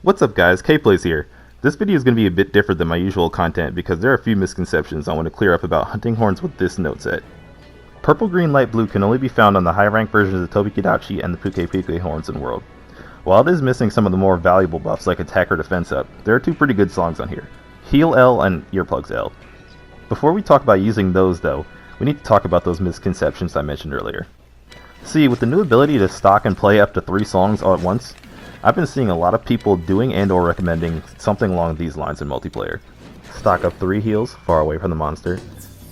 What's up guys, KPlays here. This video is going to be a bit different than my usual content because there are a few misconceptions I want to clear up about hunting horns with this note set. Purple, green, light blue can only be found on the high rank versions of Tobi-Kadachi and the Puke horns in World. While it is missing some of the more valuable buffs like attack or defense up, there are two pretty good songs on here, Heal L and Earplugs L. Before we talk about using those though, we need to talk about those misconceptions I mentioned earlier. See, with the new ability to stock and play up to 3 songs all at once, I've been seeing a lot of people doing and or recommending something along these lines in multiplayer. Stock up 3 heals, far away from the monster,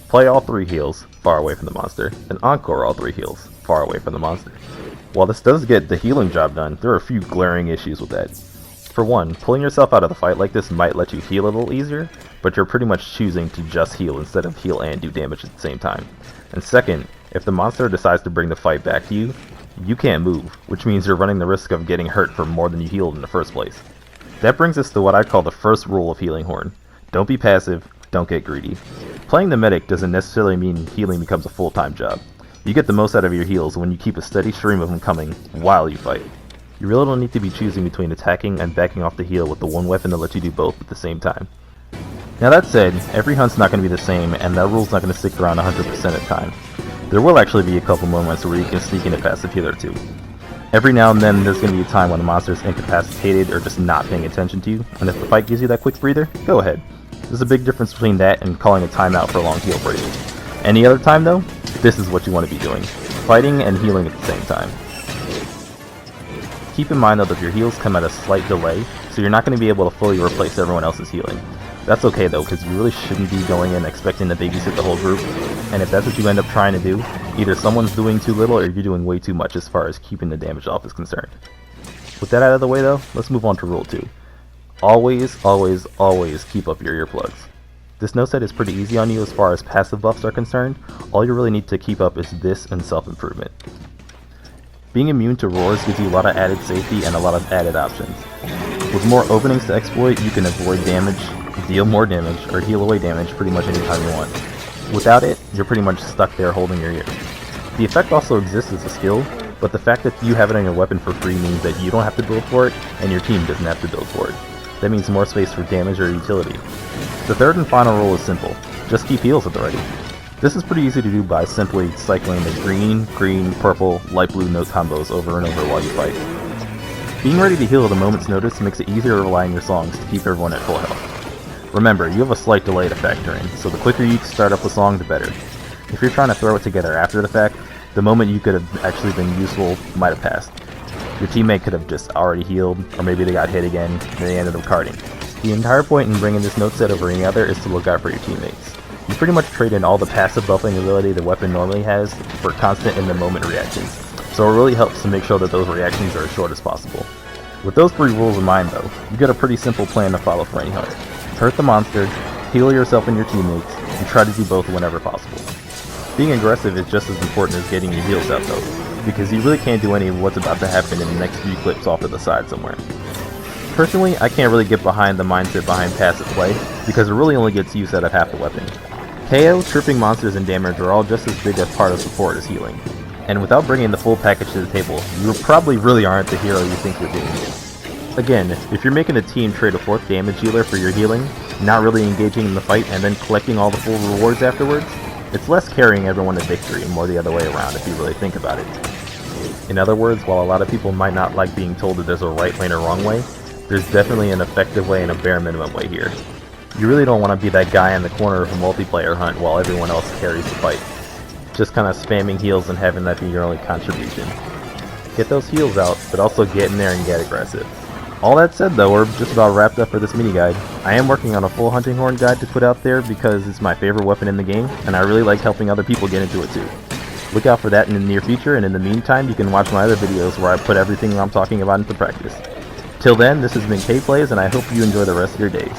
play all 3 heals, far away from the monster, and encore all 3 heals, far away from the monster. While this does get the healing job done, there are a few glaring issues with that. For one, pulling yourself out of the fight like this might let you heal a little easier, but you're pretty much choosing to just heal instead of heal and do damage at the same time. And second, if the monster decides to bring the fight back to you, you can't move, which means you're running the risk of getting hurt for more than you healed in the first place. That brings us to what I call the first rule of Healing Horn. Don't be passive, don't get greedy. Playing the medic doesn't necessarily mean healing becomes a full-time job. You get the most out of your heals when you keep a steady stream of them coming while you fight. You really don't need to be choosing between attacking and backing off the heal with the one weapon that lets you do both at the same time. Now that said, every hunt's not going to be the same, and that rule's not going to stick around 100% of the time. There will actually be a couple moments where you can sneak in a passive heal or two. Every now and then there's going to be a time when the monster is incapacitated or just not paying attention to you, and if the fight gives you that quick breather, go ahead. There's a big difference between that and calling a timeout for a long heal break. Any other time though, this is what you want to be doing. Fighting and healing at the same time. Keep in mind though that your heals come at a slight delay, so you're not going to be able to fully replace everyone else's healing. That's okay though, because you really shouldn't be going in expecting to babysit the whole group, and if that's what you end up trying to do, either someone's doing too little or you're doing way too much as far as keeping the damage off is concerned. With that out of the way though, let's move on to rule 2. Always, always, always keep up your earplugs. This note set is pretty easy on you as far as passive buffs are concerned. All you really need to keep up is this and self-improvement. Being immune to roars gives you a lot of added safety and a lot of added options. With more openings to exploit, you can avoid damage, deal more damage, or heal away damage pretty much anytime you want. Without it, you're pretty much stuck there holding your ear. The effect also exists as a skill, but the fact that you have it on your weapon for free means that you don't have to build for it, and your team doesn't have to build for it. That means more space for damage or utility. The third and final rule is simple. Just keep heals at the ready. This is pretty easy to do by simply cycling the green, green, purple, light blue note combos over and over while you fight. Being ready to heal at a moment's notice makes it easier to rely on your songs to keep everyone at full health. Remember, you have a slight delay to factor in, so the quicker you start up the song, the better. If you're trying to throw it together after the fact, the moment you could have actually been useful might have passed. Your teammate could have just already healed, or maybe they got hit again, and they ended up carding. The entire point in bringing this note set over any other is to look out for your teammates. You pretty much trade in all the passive buffing ability the weapon normally has for constant in-the-moment reactions, so it really helps to make sure that those reactions are as short as possible. With those 3 rules in mind though, you get a pretty simple plan to follow for any hunt. Hurt the monster, heal yourself and your teammates, and try to do both whenever possible. Being aggressive is just as important as getting your heals out though, because you really can't do any of what's about to happen in the next few clips off to the side somewhere. Personally, I can't really get behind the mindset behind passive play, because it really only gets use out of half the weapon. KO, tripping monsters, and damage are all just as big a part of support as healing. And without bringing the full package to the table, you probably really aren't the hero you think you're being. Again, if you're making a team trade a 4th damage healer for your healing, not really engaging in the fight, and then collecting all the full rewards afterwards, it's less carrying everyone to victory and more the other way around if you really think about it. In other words, while a lot of people might not like being told that there's a right way and a wrong way, there's definitely an effective way and a bare minimum way here. You really don't want to be that guy in the corner of a multiplayer hunt while everyone else carries the fight. Just kind of spamming heals and having that be your only contribution. Get those heals out, but also get in there and get aggressive. All that said though, we're just about wrapped up for this mini guide. I am working on a full hunting horn guide to put out there because it's my favorite weapon in the game, and I really like helping other people get into it too. Look out for that in the near future, and in the meantime you can watch my other videos where I put everything I'm talking about into practice. Till then, this has been KPlays, and I hope you enjoy the rest of your days.